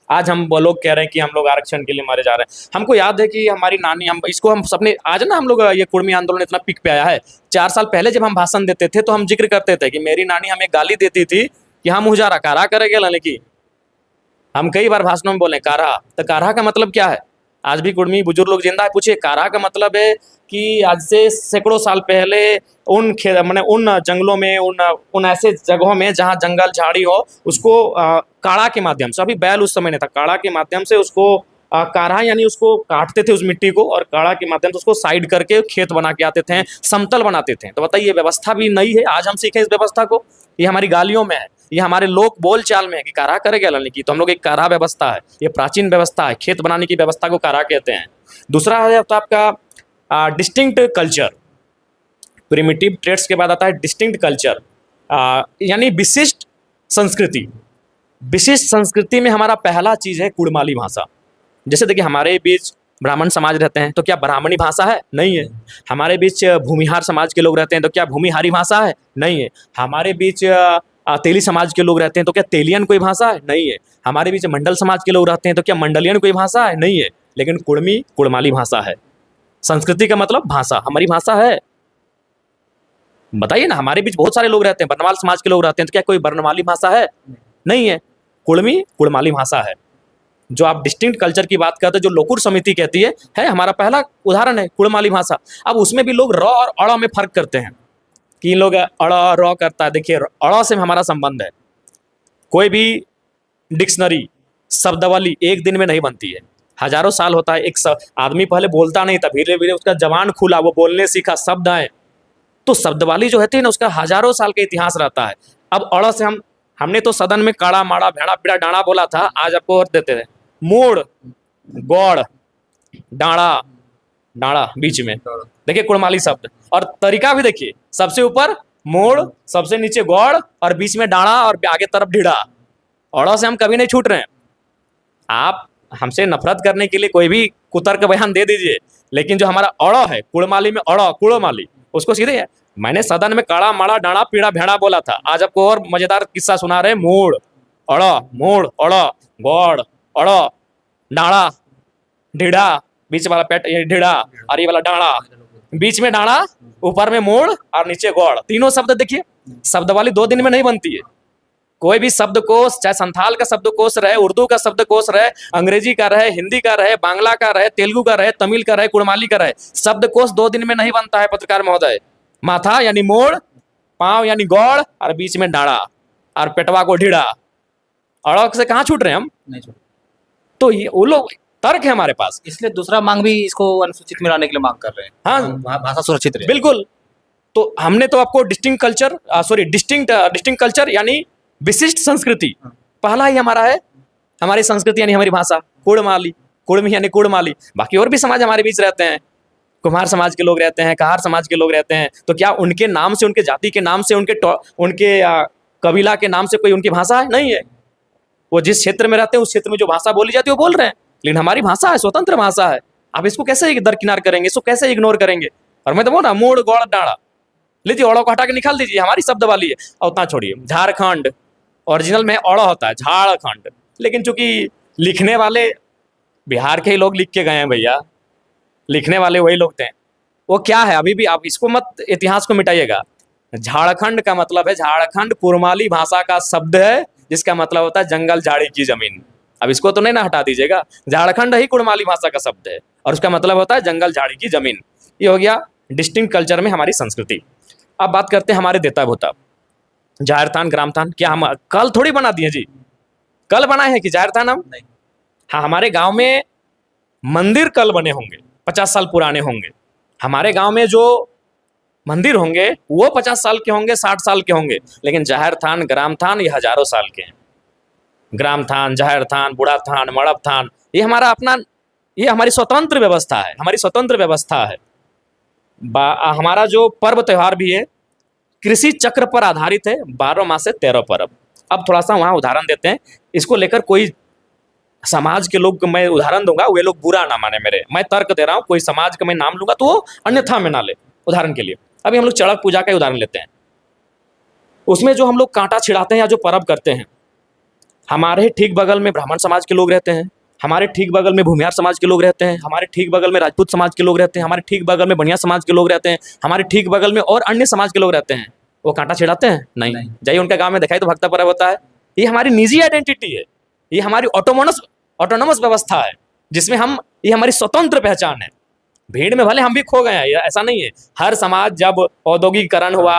आज हम वो लोग कह रहे हैं कि हम लोग आरक्षण के लिए मारे जा रहे हैं। हमको याद है कि हमारी नानी, हम इसको हम सबने, आज ना हम लोग, ये कुर्मी आंदोलन इतना पीक पे आया है, 4 साल पहले जब हम भाषण देते थे तो हम जिक्र करते थे कि मेरी नानी हमें गाली देती थी कि हम मुझारा कारा करेंगे लाने की। हम कई बार भाषणों में बोले कारा, तो कारा का मतलब क्या है? आज भी कुर्मी बुजुर्ग लोग जिंदा है, पूछिए कारा का मतलब है कि आज से सैकड़ों साल पहले उन मैंने उन जंगलों में, उन ऐसे जगहों में जहाँ जंगल झाड़ी हो, उसको काढ़ा के माध्यम से, अभी बैल उस समय नहीं था, काढ़ा के माध्यम से उसको काढ़ा यानी उसको काटते थे उस मिट्टी को, और काढ़ा के माध्यम से उसको साइड करके खेत बना के आते थे, समतल बनाते थे। तो बताइए, व्यवस्था भी नई है, आज हम सीखें इस व्यवस्था को? ये हमारी गालियों में है, ये हमारे लोक बोल चाल में है कि काढ़ा करेगा लाने की। तो हम लोग एक काढ़ा व्यवस्था है, ये प्राचीन व्यवस्था है, खेत बनाने की व्यवस्था को काढ़ा कहते हैं। दूसरा है तो आपका डिस्टिंक्ट कल्चर। प्रिमिटिव ट्रेड्स के बाद आता है डिस्टिंक्ट कल्चर, यानी विशिष्ट संस्कृति। विशिष्ट संस्कृति में हमारा पहला चीज है कुड़माली भाषा। जैसे देखिए, हमारे बीच ब्राह्मण समाज रहते हैं तो क्या ब्राह्मणी भाषा है? नहीं है। हमारे बीच भूमिहार समाज के लोग रहते हैं तो क्या भूमिहारी भाषा है? नहीं है। हमारे बीच तेली समाज के लोग रहते हैं तो क्या तेलियन कोई भाषा है? नहीं है। हमारे बीच मंडल समाज के लोग रहते हैं तो क्या मंडलियन कोई भाषा है? नहीं है। लेकिन कुड़मी कुड़माली भाषा है। संस्कृति का मतलब भाषा, हमारी भाषा है। बताइए ना, हमारे बीच बहुत सारे लोग रहते हैं, बर्नवाल समाज के लोग रहते हैं तो क्या कोई बर्नवाली भाषा है? नहीं है। कुड़मी कुड़माली भाषा है। जो आप डिस्टिंक्ट कल्चर की बात करते हैं, जो लोकुर समिति कहती है हमारा पहला उदाहरण है कुड़माली भाषा। अब उसमें भी लोग र और अड़ में फर्क करते हैं कि इन लोग अड़ र करता है। देखिए, अड़ से हमारा संबंध है। कोई भी डिक्शनरी, शब्दावली एक दिन में नहीं बनती है, हजारों साल होता है। एक आदमी पहले बोलता नहीं था, धीरे धीरे उसका जबान खुला, वो बोलने सीखा, शब्द आए, तो शब्दवाली जो होती है ना, उसका हजारों साल का इतिहास रहता है। अब अड़ से हमने तो सदन में काड़ा माड़ा भेड़ा पीड़ा डाँड़ा बोला था, आज आपको और देते थे। मूड़, गौड़, डाँड़ा, डाड़ा बीच में, देखिए कुड़माली शब्द, और तरीका भी देखिए, सबसे ऊपर मोड़, सबसे नीचे गौड़, और बीच में डाड़ा, और आगे तरफ ढीड़ा। औड़ों से हम कभी नहीं छूट रहे हैं। आप हमसे नफरत करने के लिए कोई भी कुतर्क बयान दे दीजिए, लेकिन जो हमारा औड़ो है, कुड़माली में औड़ो, कुड़माली, उसको सीधे है। मैंने सदन में काड़ा माड़ा डाड़ा पीड़ा भेड़ा बोला था, आज आपको और मजेदार किस्सा सुना रहे। मोड़ औड़ो, मोड़ औड़ो, गौड़ औड़ो, डाड़ा ढीड़ा, बीच वाला पेट ये ढीड़ा, और ये वाला डाड़ा, बीच में डाड़ा, ऊपर में मोड़ और नीचे गौड़। तीनों शब्द देखिए, शब्दवाली 2 दिन में नहीं बनती है। कोई भी शब्दकोश, चाहे संथाल का शब्दकोश रहे, उर्दू का शब्दकोश रहे, अंग्रेजी का रहे, हिंदी का रहे, बांग्ला का रहे, तेलुगु का रहे, तमिल का रहे, कुड़माली का रहे, शब्दकोश 2 दिन में नहीं बनता है पत्रकार महोदय। माथा यानी मोड़, पांव यानी गौड़, और बीच में डाड़ा, और पेटवा को ढीड़ा। अड़क से कहाँ छूट रहे हैं हम? नहीं छोड़। तो ये वो लोग तर्क है हमारे पास। इसलिए दूसरा मांग भी इसको अनुसूचित में लाने के लिए मांग कर रहे हैं। हाँ, भाषा सुरक्षित रहे। बिल्कुल। तो हमने तो आपको डिस्टिंक्ट कल्चर, डिस्टिंक्ट कल्चर यानी विशिष्ट संस्कृति, पहला ही हमारा है। हमारी संस्कृति यानी हमारी भाषा, कुड़माली, कुड़मी यानी कुड़माली। बाकी और भी समाज हमारे बीच रहते हैं, कुम्हार समाज के लोग रहते हैं, कहार समाज के लोग रहते हैं। तो क्या उनके नाम से, उनके जाति के नाम से, उनके कबीला के नाम से कोई उनकी भाषा है? नहीं है। वो जिस क्षेत्र में रहते हैं उस क्षेत्र में जो भाषा बोली जाती है वो बोल रहे हैं, लेकिन हमारी भाषा है, स्वतंत्र भाषा है। आप इसको कैसे दरकिनार करेंगे, इसको कैसे इग्नोर करेंगे? और मैं तो बोल रहा मोड़ गौड़ डाड़ा, लीजिए औड़ों को हटा के निकाल दीजिए, हमारी शब्द वाली है। और उतना छोड़िए, झारखंड ओरिजिनल में औड़ा होता है, झारखंड, लेकिन चूंकि लिखने वाले बिहार के ही लोग लिख के गए हैं भैया, लिखने वाले वही लोग थे। वो क्या है, अभी भी आप इसको मत, इतिहास को मिटाइएगा। झारखंड का मतलब है, झारखंड कुड़माली भाषा का शब्द है, जिसका मतलब होता है जंगल झाड़ी की जमीन। अब इसको तो नहीं ना हटा दीजिएगा, झारखंड ही कुड़माली भाषा का शब्द है, और उसका मतलब होता है जंगल झाड़ी की जमीन। ये हो गया डिस्टिंक्ट कल्चर में हमारी संस्कृति। अब बात करते हैं हमारे देता भोता, जाहिर थान, ग्राम थान। क्या हम कल थोड़ी बना दिए जी? कल बनाए हैं कि जाहिर थान हम? नहीं। हाँ, हमारे गांव में मंदिर कल बने होंगे, 50 साल पुराने होंगे। हमारे गांव में जो मंदिर होंगे वो 50 साल के होंगे, 60 साल के होंगे, लेकिन जाहिर थान, ग्राम थान ये हजारों साल के हैं। ग्राम थान, जाहिर थान, बूढ़ा थान, मड़ब थान, ये हमारा अपना, ये हमारी स्वतंत्र व्यवस्था है, हमारी स्वतंत्र व्यवस्था है। हमारा जो पर्व त्योहार भी है कृषि चक्र पर आधारित है, 12 मास से 13 पर्व। अब थोड़ा सा वहाँ उदाहरण देते हैं, इसको लेकर कोई समाज के लोग, मैं उदाहरण दूंगा, वे लोग बुरा ना माने मेरे, मैं तर्क दे रहा हूँ, कोई समाज का मैं नाम लूंगा तो वो अन्यथा में ना ले। उदाहरण के लिए अभी हम लोग चड़क पूजा का उदाहरण लेते हैं। उसमें जो हम लोग कांटा छिड़ाते हैं या जो पर्व करते हैं, हमारे ठीक बगल में ब्राह्मण समाज के लोग रहते हैं, हमारे ठीक बगल में भूमिहार समाज के लोग रहते हैं, हमारे ठीक बगल में राजपूत समाज के लोग रहते हैं, हमारे ठीक बगल में बनिया समाज के लोग रहते हैं, हमारे ठीक बगल में और अन्य समाज के लोग रहते हैं। वो कांटा छिड़ाते हैं? नहीं। जाइए उनके गांव में दिखाई तो भक्ता पर्व होता है। ये हमारी निजी आइडेंटिटी है, ये हमारी ऑटोनोमस व्यवस्था है, जिसमें हम, ये हमारी स्वतंत्र पहचान है। भीड़ में भले हम भी खो गए हैं, ऐसा नहीं है। हर समाज जब औद्योगिकरण हुआ,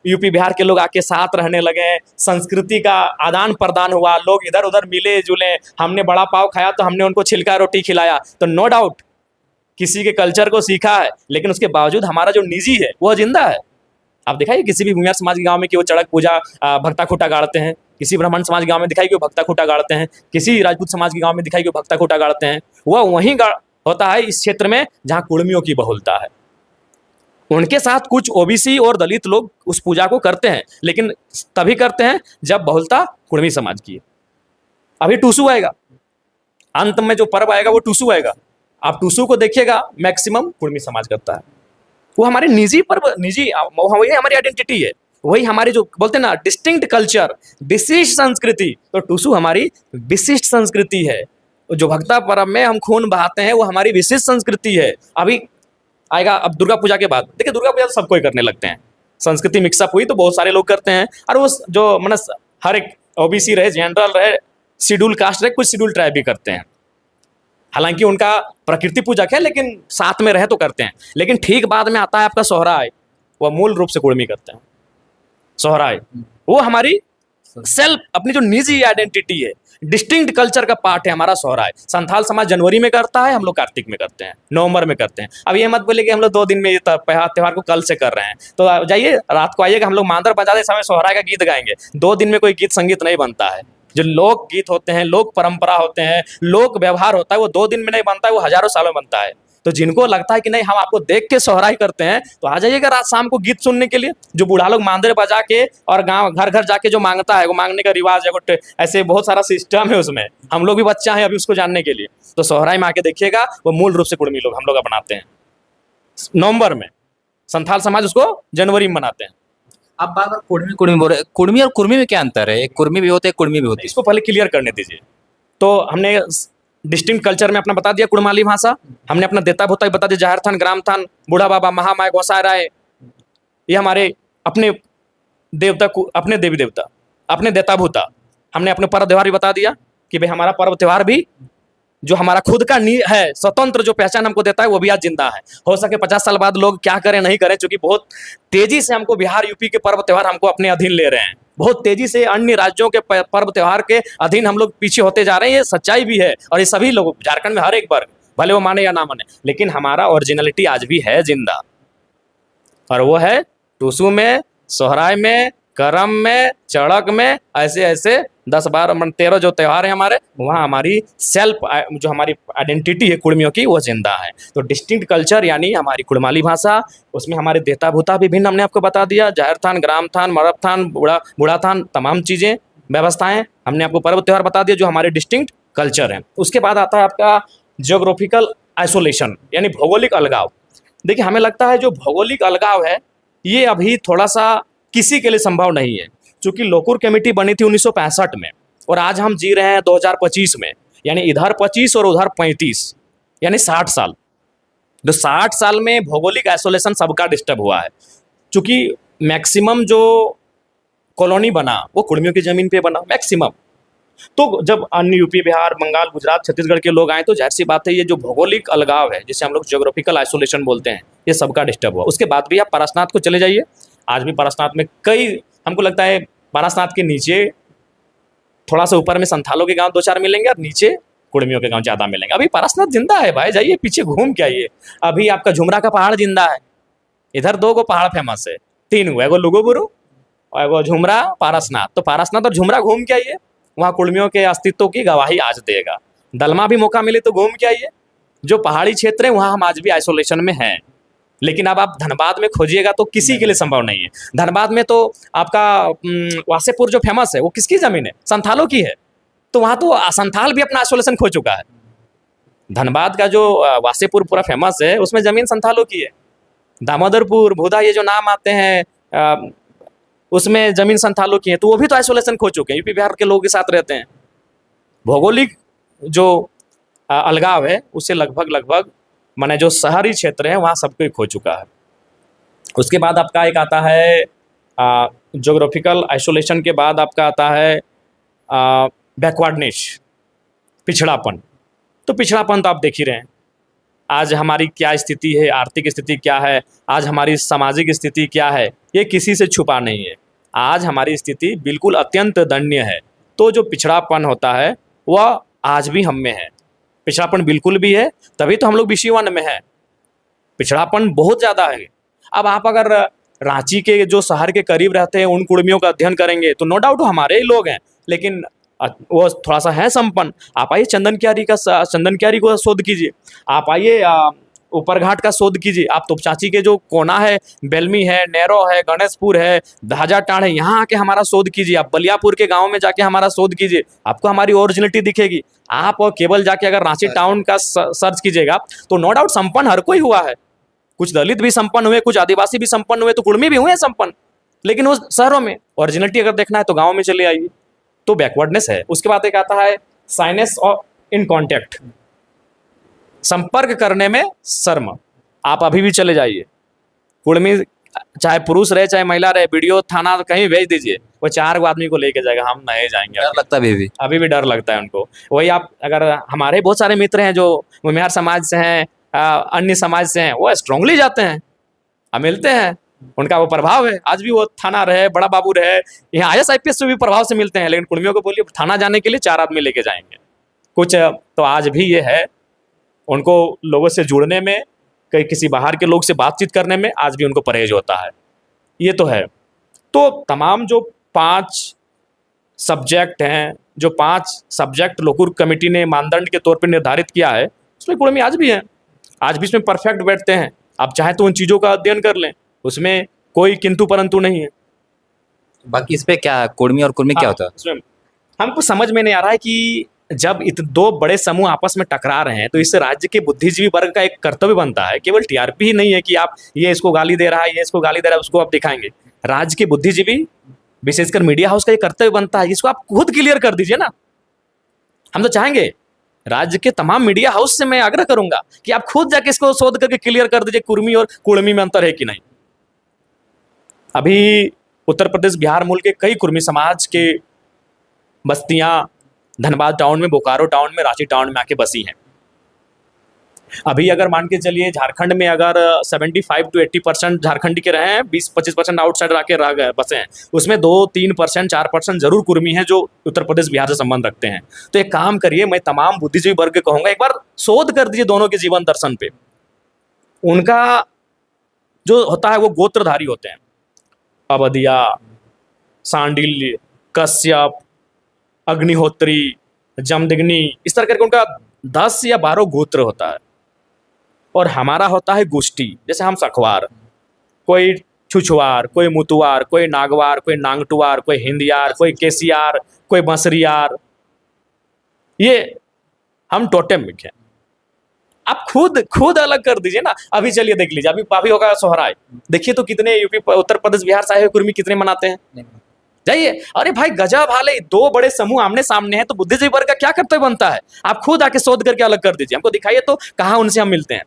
यूपी बिहार के लोग आके साथ रहने लगे, संस्कृति का आदान प्रदान हुआ, लोग इधर उधर मिले जुले, हमने बड़ा पाव खाया तो हमने उनको छिलका रोटी खिलाया, तो नो डाउट किसी के कल्चर को सीखा है, लेकिन उसके बावजूद हमारा जो निजी है वो जिंदा है। आप दिखाइए किसी भी भूमिहार समाज के गांव में कि वो चड़क पूजा भक्ता खूटा गाड़ते हैं, किसी ब्राह्मण समाज के गांव में दिखाई कि वो भक्ता खूटा गाड़ते हैं, किसी राजपूत समाज के गांव में दिखाई कि वो भक्ता खूटा गाड़ते हैं। वह वहीं होता है इस क्षेत्र में जहां कुड़मियों की बहुलता है। उनके साथ कुछ ओबीसी और दलित लोग उस पूजा को करते हैं, लेकिन तभी करते हैं जब बहुलता कुड़मी समाज की है। अभी टूसू आएगा, अंत में जो पर्व आएगा वो टूसू आएगा। आप टूसू को देखिएगा, मैक्सिमम कुड़मी समाज करता है। वो हमारे निजी पर्व, निजी, वही हमारी आइडेंटिटी है, वही हमारे जो बोलते हैं ना डिस्टिंक्ट कल्चर, विशिष्ट संस्कृति। तो टूसू हमारी विशिष्ट संस्कृति है। जो भक्ता पर्व में हम खून बहाते हैं वो हमारी विशिष्ट संस्कृति है। अभी आएगा अब दुर्गा पूजा के बाद, देखिए दुर्गा पूजा तो सब कोई करने लगते हैं, संस्कृति मिक्सअप हुई तो बहुत सारे लोग करते हैं। और वो जो मतलब हर एक ओबीसी रहे, जनरल रहे, शेड्यूल कास्ट रहे, कुछ शेड्यूल ट्राइब भी करते हैं। हालांकि उनका प्रकृति पूजक है, लेकिन साथ में रहे तो करते हैं। लेकिन ठीक बाद में आता है आपका सोहराय, वह मूल रूप से कुड़मी करते हैं। सोहराय वो हमारी सेल्फ, अपनी जो निजी आइडेंटिटी है, डिस्टिंक्ट कल्चर का पार्ट है हमारा सोहराय। संथाल समाज जनवरी में करता है, हम लोग कार्तिक में करते हैं, नवंबर में करते हैं। अब ये मत बोले कि हम लोग 2 दिन में ये त्योहार को कल से कर रहे हैं। तो जाइए रात को आइएगा, हम लोग मांदर बजाते समय सोहराय का गीत गाएंगे। 2 दिन में कोई गीत संगीत नहीं बनता है। जो लोक गीत होते हैं, लोक परंपरा होते हैं, लोक व्यवहार होता है, वो 2 दिन में नहीं बनता है, वो हजारों सालों में बनता है। तो जिनको लगता है कि नहीं हम आपको देख के सोहराई करते हैं, तो आ जाइएगा रात शाम को गीत सुनने के लिए। जो बूढ़ा लोग मांदरे बजा के और गांव घर घर जाके जो मांगता है, वो मांगने का रिवाज है, ऐसे बहुत सारा सिस्टम है उसमें। हम लोग भी बच्चा है अभी उसको जानने के लिए। तो सोहराई में आके देखिएगा, वो मूल रूप से कुड़मी लोग हम लोग अपनाते हैं नवंबर में, संथाल समाज उसको जनवरी में मनाते हैं। अब बार बार कुर्मी कुर्मी बोल रहे हैं। कुर्मी और कुर्मी में क्या अंतर है? एक कुर्मी भी होते हैं, कुर्मी भी होती है। इसको पहले क्लियर करने दीजिए। तो हमने डिस्टिंक्ट कल्चर में अपना बता दिया कुड़माली भाषा, हमने अपना देता भूता भी बता दिया, जाहिर थान, ग्राम थान, बूढ़ा बाबा, महामाय, गोसाई राय, ये हमारे अपने देवता, अपने देवी देवता, अपने देता भूता। हमने अपने पर्व त्योहार भी बता दिया कि भाई हमारा पर्व त्योहार भी जो हमारा खुद का है, स्वतंत्र जो पहचान हमको देता है, वो भी आज जिंदा है। हो सके 50 साल बाद लोग क्या करें नहीं करें, क्योंकि बहुत तेजी से हमको बिहार यूपी के पर्व त्योहार हमको अपने अधीन ले रहे हैं। बहुत तेजी से अन्य राज्यों के पर्व त्योहार के अधीन हम लोग पीछे होते जा रहे हैं। ये सच्चाई भी है, और ये सभी लोग झारखंड में हर एक वर्ग, भले वो माने या ना माने, लेकिन हमारा ओरिजिनलिटी आज भी है जिंदा। और वो है टूसू में, सोहराय में, करम में, चड़क में, ऐसे ऐसे 10 12 13 जो त्यौहार है हमारे, वहाँ हमारी सेल्फ जो हमारी आइडेंटिटी है कुड़मियों की, वो जिंदा है। तो डिस्टिंक्ट कल्चर यानी हमारी कुड़माली भाषा, उसमें हमारे देता भूता भी भिन्न हमने आपको बता दिया, जाहिर थान, ग्राम थान, मरब थान, बूढ़ा थान, तमाम चीज़ें व्यवस्थाएं हमने आपको पर्व त्यौहार बता दिया जो हमारे डिस्टिंक्ट कल्चर हैं। उसके बाद आता है आपका जियोग्राफिकल आइसोलेशन यानी भौगोलिक अलगाव। देखिए, हमें लगता है जो भौगोलिक अलगाव है ये अभी थोड़ा सा किसी के लिए संभव नहीं है, क्योंकि लोकुर कमेटी बनी थी 1965 में, और आज हम जी रहे हैं 2025 में, यानी इधर 25 और उधर 35, यानी 60 साल। तो 60 साल में भौगोलिक आइसोलेशन सबका डिस्टर्ब हुआ है, क्योंकि मैक्सिमम जो कॉलोनी बना वो कुड़मियों की ज़मीन पे बना मैक्सिमम। तो जब अन्य यूपी, बिहार, बंगाल, गुजरात, छत्तीसगढ़ के लोग आए, तो जाहिर सी बात है ये जो भौगोलिक अलगाव है, जिसे हम लोग जियोग्राफिकल आइसोलेशन बोलते हैं, ये सबका डिस्टर्ब हुआ। उसके बाद भी आप पारसनाथ को चले जाइए, आज भी पारसनाथ में कई, हमको लगता है पारसनाथ के नीचे थोड़ा सा ऊपर में संथालों के गांव 2-4 मिलेंगे, और नीचे कुड़मियों के गांव ज़्यादा मिलेंगे। अभी पारसनाथ जिंदा है भाई, जाइए पीछे घूम के आइए। अभी आपका झुमरा का पहाड़ जिंदा है, इधर 2 गो पहाड़ फेमस है, 3 गो, एगो लुगुबुरु और एगो झुमरा, पारसनाथ। तो पारसनाथ और झुमरा घूम के आइए, वहाँ कुड़मियों के अस्तित्व की गवाही आज देगा। दलमा भी मौका मिले तो घूम के आइए। जो पहाड़ी क्षेत्र है वहाँ हम आज भी आइसोलेशन में हैं, लेकिन अब आप धनबाद में खोजिएगा तो किसी के लिए संभव नहीं है। धनबाद में तो आपका वासेपुर जो फेमस है वो किसकी ज़मीन है? संथालों की है। तो वहाँ तो संथाल भी अपना आइसोलेशन खो चुका है। धनबाद का जो वासेपुर पूरा फेमस है उसमें ज़मीन संथालों की है। दामोदरपुर, भूदा, ये जो नाम आते हैं उसमें ज़मीन संथालों की है, तो वो भी तो आइसोलेशन खो चुके हैं, यूपी बिहार के लोगों के साथ रहते हैं। भौगोलिक जो अलगाव है उससे लगभग माने जो शहरी क्षेत्र है वहाँ सब कोई खो चुका है। उसके बाद आपका एक आता है ज्योग्राफिकल आइसोलेशन के बाद आपका आता है बैकवर्डनेस, पिछड़ापन। तो पिछड़ापन तो आप देख ही रहे हैं, आज हमारी क्या स्थिति है, आर्थिक स्थिति क्या है, आज हमारी सामाजिक स्थिति क्या है, ये किसी से छुपा नहीं है। आज हमारी स्थिति बिल्कुल अत्यंत दयनीय है। तो जो पिछड़ापन होता है वह आज भी हम में है, पिछड़ापन बिल्कुल भी है, तभी तो हम लोग BC1 में हैं। पिछड़ापन बहुत ज़्यादा है। अब आप अगर रांची के जो शहर के करीब रहते हैं उन कुड़मियों का अध्ययन करेंगे तो नो डाउट हमारे ही लोग हैं, लेकिन वो थोड़ा सा है संपन्न। आप आइए चंदन क्यारी को शोध कीजिए, आप आइए ऊपर घाट का शोध कीजिए, आप तोपचाची के जो कोना है, बेलमी है, नेरो है, गणेशपुर है, धाजाटाड़ है, यहाँ आके हमारा शोध कीजिए। आप बलियापुर के गांव में जाके हमारा शोध कीजिए, आपको हमारी ओरिजिनलिटी दिखेगी। आप और केवल जाके अगर रांची टाउन का सर्च कीजिएगा तो नो डाउट संपन्न हर कोई हुआ है। कुछ दलित भी संपन्न हुए, कुछ आदिवासी भी संपन्न हुए, तो कुड़मी भी हुए संपन्न, लेकिन वो शहरों में। ओरिजिनलिटी अगर देखना है तो गाँव में चले आइए। तो बैकवर्डनेस है। उसके बाद एक आता है साइनेस ऑफ इन कॉन्टैक्ट, संपर्क करने में शर्म। आप अभी भी चले जाइए, कुड़मी चाहे पुरुष रहे चाहे महिला रहे, वीडियो थाना कहीं भेज दीजिए, वो 4 गो आदमी को लेके जाएगा, हम नहीं जाएंगे। डर लगता है अभी भी डर लगता है उनको। वही आप अगर हमारे बहुत सारे मित्र हैं जो मुमियार समाज से हैं, अन्य समाज से हैं, वो स्ट्रांगली जाते हैं, हम मिलते हैं, उनका वो प्रभाव है। आज भी वो थाना रहे, बड़ा बाबू रहे, यहाँ IAS IPS से भी प्रभाव से मिलते हैं, लेकिन कुड़मियों को बोलिए थाना जाने के लिए 4 आदमी लेके जाएंगे। कुछ तो आज भी ये है, उनको लोगों से जुड़ने में, कहीं किसी बाहर के लोग से बातचीत करने में आज भी उनको परहेज होता है। ये तो है। तो तमाम जो 5 सब्जेक्ट हैं, जो 5 सब्जेक्ट लोकुर कमेटी ने मानदंड के तौर पर निर्धारित किया है, उसमें कुड़मी आज भी है। आज भी इसमें परफेक्ट बैठते हैं। आप चाहे तो उन चीज़ों का अध्ययन कर लें, उसमें कोई किंतु परंतु नहीं है। बाकी इस पे क्या कुर्मी और कुर्मी क्या होता है? उसमें हमको समझ में नहीं आ रहा है कि जब दो बड़े समूह आपस में टकरा रहे हैं तो इस राज्य के बुद्धिजीवी वर्ग का एक कर्तव्य बनता है, केवल टीआरपी ही नहीं है कि आप ये इसको गाली दे रहा है, ये इसको गाली दे रहा है, उसको आप दिखाएंगे। राज्य के बुद्धिजीवी, विशेषकर मीडिया हाउस का ये कर्तव्य बनता है, इसको आप खुद क्लियर कर दीजिए ना। हम तो चाहेंगे, राज्य के तमाम मीडिया हाउस से मैं आग्रह करूंगा कि आप खुद जाके इसको शोध करके क्लियर कर दीजिए कुर्मी और कुड़मी में अंतर है कि नहीं। अभी उत्तर प्रदेश बिहार मूल के कई कुर्मी समाज के बस्तियां धनबाद टाउन में, बोकारो टाउन में, रांची टाउन में आके बसी हैं। अभी अगर मान के चलिए झारखंड में अगर 75 to 80% झारखंडी के रहे हैं, 20-25% आउटसाइडर आके रह गए बसे हैं, उसमें 2-3%, 4% जरूर कुर्मी हैं जो उत्तर प्रदेश बिहार से संबंध रखते हैं। तो एक काम करिए, मैं तमाम बुद्धिजीवी वर्ग को कहूंगा, एक बार शोध कर दीजिए दोनों के जीवन दर्शन पे। उनका जो होता है वो गोत्रधारी होते हैं, अवधिया, सांडिल्य, कश्यप, अग्निहोत्री, जमदग्नि, इस तरह करके उनका 10 या 12 गोत्र होता है। और हमारा होता है गोष्ठी, जैसे हम सखवार, कोई छुछुआर, कोई मुतुआर, कोई नागवार, कोई नांगटुआर, कोई हिंदियार, कोई केसियार, कोई बंसरियार, ये हम टोटेमिक हैं। आप खुद अलग कर दीजिए ना। अभी चलिए देख लीजिए, अभी होगा सोहराय, देखिए तो कितने यूपी, उत्तर प्रदेश बिहार से आए हुए कुर्मी कितने मनाते हैं। जाइए, अरे भाई गजब हाल है, दो बड़े समूह आमने सामने हैं तो बुद्धिजीवी वर्ग का क्या कर्तव्य बनता है? आप खुद आके शोध करके अलग कर दीजिए, हमको दिखाइए तो कहाँ उनसे हम मिलते हैं।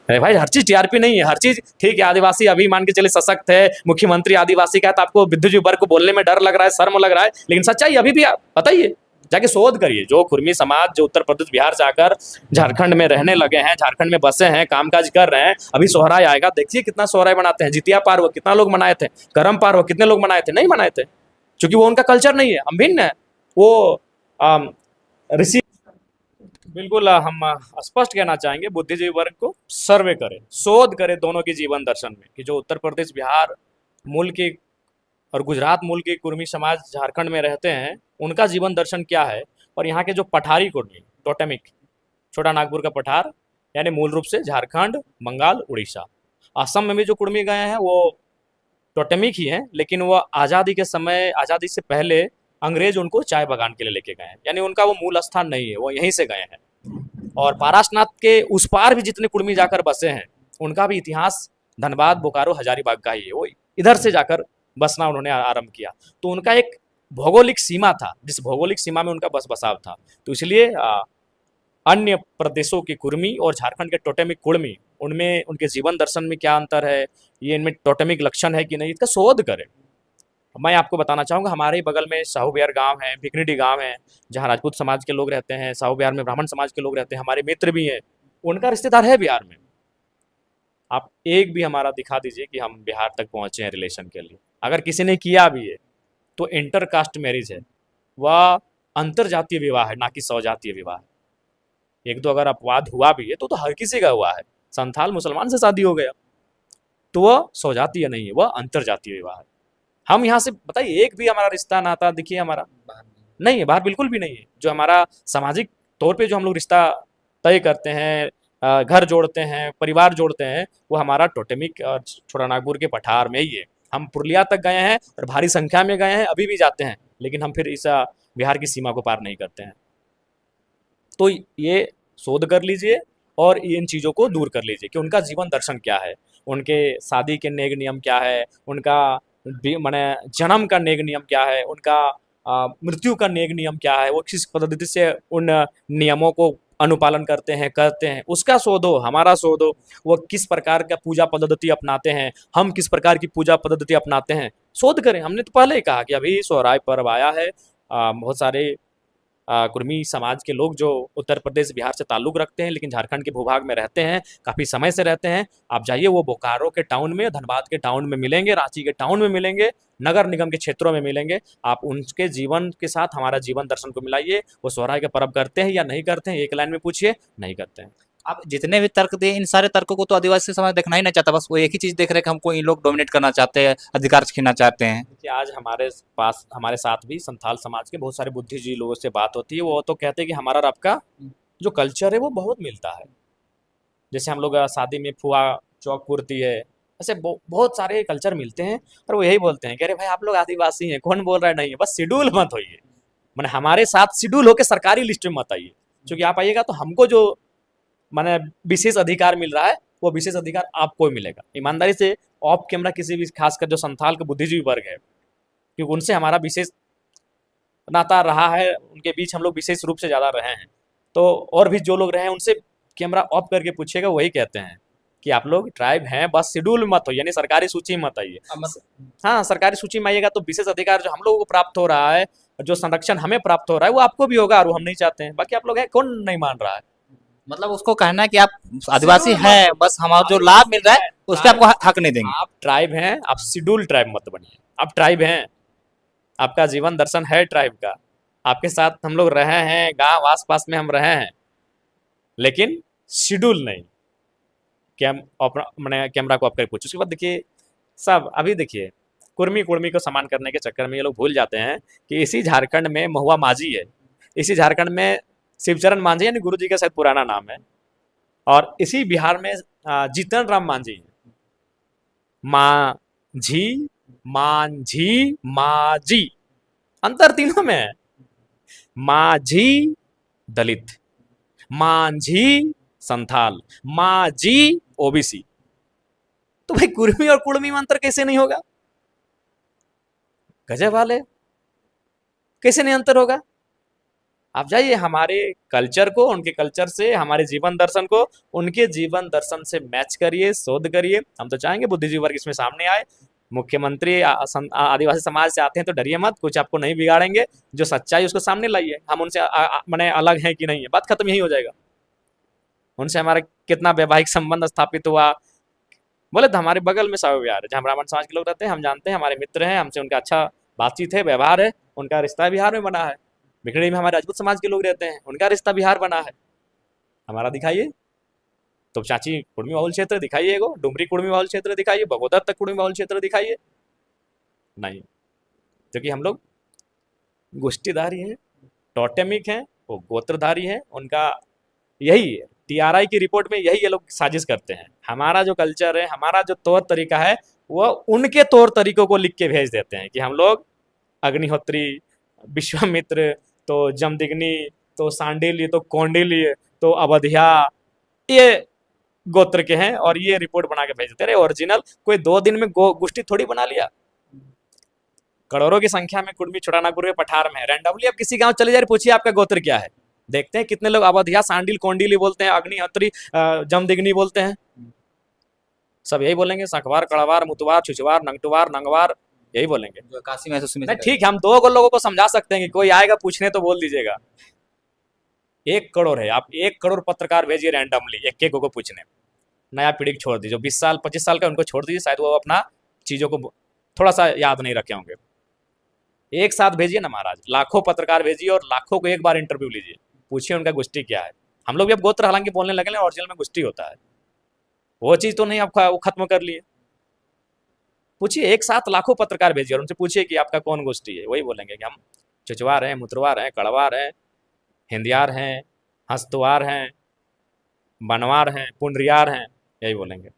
अरे भाई हर चीज टीआरपी नहीं है, हर चीज ठीक है। आदिवासी अभी मान के चले सशक्त है, मुख्यमंत्री आदिवासी का है, तो आपको बुद्धिजीवी वर्ग को बोलने में डर लग रहा है, शर्म लग रहा है, लेकिन सच्चाई अभी भी आप बताइए, जाके शोध करिए। जो कुर्मी समाज जो उत्तर प्रदेश बिहार से आकर झारखंड में रहने लगे हैं, झारखंड में बसे हैं, कामकाज कर रहे हैं, अभी सोहराय आएगा, देखिए कितना सोहराय मनाते हैं। जितिया पर्व कितना लोग मनाए थे, करम पर्व कितने लोग मनाए थे? नहीं मनाए थे, क्योंकि वो उनका कल्चर नहीं है, हम भिन्न है। वो ऋषि, बिल्कुल हम स्पष्ट कहना चाहेंगे बुद्धिजीवी वर्ग को सर्वे करें, शोध करें दोनों के जीवन दर्शन में, कि जो उत्तर प्रदेश बिहार मूल के और गुजरात मूल के कुर्मी समाज झारखंड में रहते हैं, उनका जीवन दर्शन क्या है। और यहाँ के जो पठारी कुर्मी, टोटेमिक, छोटा नागपुर का पठार, यानी मूल रूप से झारखंड, बंगाल, उड़ीसा, असम में भी जो कुर्मी गए हैं वो टोटेमिक ही हैं, लेकिन वो आज़ादी के समय, आज़ादी से पहले अंग्रेज उनको चाय बागान के लिए लेके गए हैं, यानी उनका वो मूल स्थान नहीं है, वो यहीं से गए हैं। और पारासनाथ के उस पार भी जितने कुर्मी जाकर बसे हैं, उनका भी इतिहास धनबाद, बोकारो, हजारीबाग का ही है। वो इधर से जाकर बसना उन्होंने आरंभ किया, तो उनका एक भौगोलिक सीमा था, जिस भौगोलिक सीमा में उनका बसाव था। तो इसलिए अन्य प्रदेशों के कुर्मी और झारखंड के टोटेमिक कुर्मी, उनमें उनके जीवन दर्शन में क्या अंतर है, ये इनमें टोटेमिक लक्षण है कि नहीं, इसका शोध करें। मैं आपको बताना चाहूँगा, हमारे बगल में साहू बिहार गांव है, भिकनीडी गांव है, जहाँ राजपूत समाज के लोग रहते हैं, साहू बिहार में ब्राह्मण समाज के लोग रहते हैं, हमारे मित्र भी हैं, उनका रिश्तेदार है बिहार में। आप एक भी हमारा दिखा दीजिए कि हम बिहार तक पहुँचे हैं रिलेशन के लिए। अगर किसी ने किया भी है तो इंटर कास्ट मैरिज है, वह अंतर जातीय विवाह है, ना कि स्वजातीय विवाह है। एक दो अगर अपवाद हुआ भी है तो हर किसी का हुआ है, संथाल मुसलमान से शादी हो गया, तो वह स्वजातीय नहीं है, वह अंतर जातीय विवाह है। हम यहाँ से बताइए, एक भी हमारा रिश्ता नाता दिखिए हमारा नहीं है, बाहर बिल्कुल भी नहीं है। जो हमारा सामाजिक तौर पे जो हम लोग रिश्ता तय करते हैं, घर जोड़ते हैं, परिवार जोड़ते हैं, वो हमारा टोटेमिक और छोटा नागपुर के पठार में ही है। हम पुरुलिया तक गए हैं और भारी संख्या में गए हैं, अभी भी जाते हैं, लेकिन हम फिर इस बिहार की सीमा को पार नहीं करते हैं। तो ये शोध कर लीजिए और इन चीज़ों को दूर कर लीजिए कि उनका जीवन दर्शन क्या है, उनके शादी के नेग नियम क्या है, उनका माने जन्म का नेग नियम क्या है, उनका मृत्यु का नेग नियम क्या है, वो किस पद्धति से उन नियमों को अनुपालन करते हैं, उसका शोध हो, हमारा शोध हो। वो किस प्रकार का पूजा पद्धति अपनाते हैं, हम किस प्रकार की पूजा पद्धति अपनाते हैं, शोध करें। हमने तो पहले ही कहा कि अभी सोहराय पर्व आया है, बहुत सारे कुर्मी समाज के लोग जो उत्तर प्रदेश बिहार से ताल्लुक़ रखते हैं, लेकिन झारखंड के भूभाग में रहते हैं, काफ़ी समय से रहते हैं। आप जाइए, वो बोकारो के टाउन में, धनबाद के टाउन में मिलेंगे, रांची के टाउन में मिलेंगे, नगर निगम के क्षेत्रों में मिलेंगे। आप उनके जीवन के साथ हमारा जीवन दर्शन को मिलाइए, वो सोहराय का पर्व करते हैं या नहीं करते हैं, एक लाइन में पूछिए, नहीं करते हैं। आप जितने भी तर्क दिए, इन सारे तर्कों को तो आदिवासी समाज देखना ही नहीं चाहता, बस वो एक ही चीज़ देख रहे हैं कि हमको इन लोग डोमिनेट करना चाहते हैं, अधिकार छीनना चाहते हैं। देखिए, आज हमारे साथ भी संथाल समाज के बहुत सारे बुद्धिजीवी लोगों से बात होती है, वो तो कहते हैं कि हमारा और आपका जो कल्चर है वो बहुत मिलता है। जैसे हम लोग शादी में फुआ चौक पुरती है, ऐसे बहुत सारे कल्चर मिलते हैं। और वो यही बोलते हैं कि अरे भाई आप लोग आदिवासी हैं, कौन बोल रहा है नहीं है, बस शेड्यूल मत होइए, मैंने हमारे साथ शेड्यूल होकर सरकारी लिस्ट में मत आइए। क्योंकि आप आइएगा तो हमको जो माने विशेष अधिकार मिल रहा है वो विशेष अधिकार आपको ही मिलेगा। ईमानदारी से ऑफ कैमरा किसी भी खासकर जो संथाल के बुद्धिजीवी वर्ग है, क्योंकि उनसे हमारा विशेष नाता रहा है, उनके बीच हम लोग विशेष रूप से ज़्यादा रहे हैं। तो और भी जो लोग रहे हैं उनसे कैमरा ऑफ करके पूछिएगा, वही कहते हैं कि आप लोग ट्राइब हैं, बस शेड्यूल में मत हो, यानी सरकारी सूची में मत आइए। हाँ, सरकारी सूची में आइएगा तो विशेष अधिकार जो हम लोगों को प्राप्त हो रहा है, जो संरक्षण हमें प्राप्त हो रहा है, वो आपको भी होगा और वो हम नहीं चाहते हैं। बाकी आप लोग हैं, कौन नहीं मान रहा है? मतलब उसको कहना है कि आप आदिवासी हैं, बस हमारा जो लाभ मिल रहा है उस पर आपको हक नहीं देंगे। आप ट्राइब हैं, आप शेड्यूल ट्राइब मत बनिए। आप ट्राइब हैं, आपका जीवन दर्शन है ट्राइब का, आपके साथ हम लोग रहे हैं, गांव आस पास में हम रहे हैं, लेकिन शेड्यूल नहीं। मैंने कैमरा को आप कर पूछो। उसके बाद देखिए सब, अभी देखिए कुर्मी कुर्मी को समान करने के चक्कर में ये लोग भूल जाते हैं कि इसी झारखंड में महुआ माझी है, इसी झारखंड में शिवचरण मांझी यानी गुरु जी का शायद पुराना नाम है, और इसी बिहार में जीतन राम मांझी है। माझी, मांझी, माझी, अंतर तीनों में है। माझी दलित, मांझी संथाल, माझी ओबीसी। तो भाई कुर्मी और कुड़मी में अंतर कैसे नहीं होगा? गजब वाले, कैसे नहीं अंतर होगा? आप जाइए हमारे कल्चर को, उनके कल्चर से हमारे जीवन दर्शन को उनके जीवन दर्शन से मैच करिए, शोध करिए। हम तो चाहेंगे बुद्धिजीवी वर्ग इसमें सामने आए। मुख्यमंत्री आदिवासी समाज से आते हैं तो डरिए मत, कुछ आपको नहीं बिगाड़ेंगे। जो सच्चाई उसको सामने लाइए, हम उनसे माने अलग हैं कि नहीं है, बात खत्म, यही हो जाएगा। उनसे हमारा कितना वैवाहिक संबंध स्थापित हुआ, बोले तो हमारे बगल में साहू बिहार है जहाँ ब्राह्मण समाज के लोग रहते हैं, हम जानते हैं, हमारे मित्र हैं, हमसे उनका अच्छा बातचीत है, व्यवहार है, उनका रिश्ता बिहार में बना है। बिखड़ी में हमारे राजपूत समाज के लोग रहते हैं, उनका रिश्ता बिहार बना है। हमारा दिखाइए। तो चाची कुर्मी बहुल क्षेत्र दिखाइए, एगो डुमरी कुर्मी बहुल क्षेत्र दिखाइए, बगोदर तक कुर्मी बहुल क्षेत्र दिखाइए। नहीं, क्योंकि हम लोग गोष्ठीधारी हैं, टोटेमिक हैं, वो गोत्रधारी हैं। उनका यही है, टीआरआई की रिपोर्ट में यही ये लोग साजिश करते हैं। हमारा जो कल्चर है, हमारा जो तौर तरीका है, वो उनके तौर तरीकों को लिख के भेज देते हैं कि हम लोग अग्निहोत्री, विश्वामित्र, तो जमदिग्नी, तो सांडिल्य, तो कौंडिल्य, तो अवधिया, ये गोत्र के हैं और ये रिपोर्ट बना के भेज देते हैं। ओरिजिनल कोई 2 दिन में गोष्ठी थोड़ी बना लिया। करोड़ों की संख्या में कुर्मी छोटानागपुर में पठार में है। रैंडमली आप किसी गांव चले जाए, पूछिए आपका गोत्र क्या है, देखते हैं कितने लोग अवधिया, सांडिल, कौंडिल्य बोलते हैं, अग्निहोत्री, जमदिग्नी बोलते हैं। सब यही बोलेंगे, संखवार, कड़वार, मुतवार, छुछवार, नंगटुवार, नंगवार, यही बोलेंगे। जो काशी में उसी में नहीं ठीक है, हम 2 लोगों को समझा सकते हैं कि कोई आएगा पूछने तो बोल दीजिएगा। 1 करोड़ है, आप 1 करोड़ पत्रकार भेजिए रैंडमली एक को पूछने। नया पीढ़ी को छोड़ दीजिए, 20 साल 25 साल का उनको छोड़ दीजिए, शायद वो अपना चीजों को थोड़ा सा याद नहीं रखे होंगे। एक साथ भेजिए ना महाराज, लाखों पत्रकार भेजिए और लाखों को एक बार इंटरव्यू लीजिए, पूछिए उनका गोष्ठी क्या है। हम लोग भी अब गोत्र हालांकि बोलने लगे, ओरिजिनल में गोष्ठी होता है, वो चीज तो नहीं आप खत्म कर लिए। पूछिए, एक साथ लाखों पत्रकार भेजिए और उनसे पूछिए कि आपका कौन गोष्ठी है, वही बोलेंगे कि हम चुचवार हैं, मुतरवार हैं, कड़वार हैं, हिंदियार हैं, हस्तवार हैं, बनवार हैं, पुंडरियार हैं, यही बोलेंगे।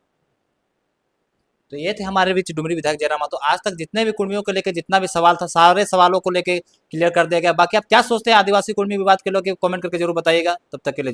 तो ये थे हमारे बीच डुमरी विधायक जयराम महतो। आज तक जितने भी कुर्मियों को लेकर जितना भी सवाल था, सारे सवालों को लेकर क्लियर कर दिया गया। बाकी आप क्या सोचते हैं आदिवासी कुर्मी विवाद के लोग, कमेंट करके जरूर बताइएगा। तब तक के लिए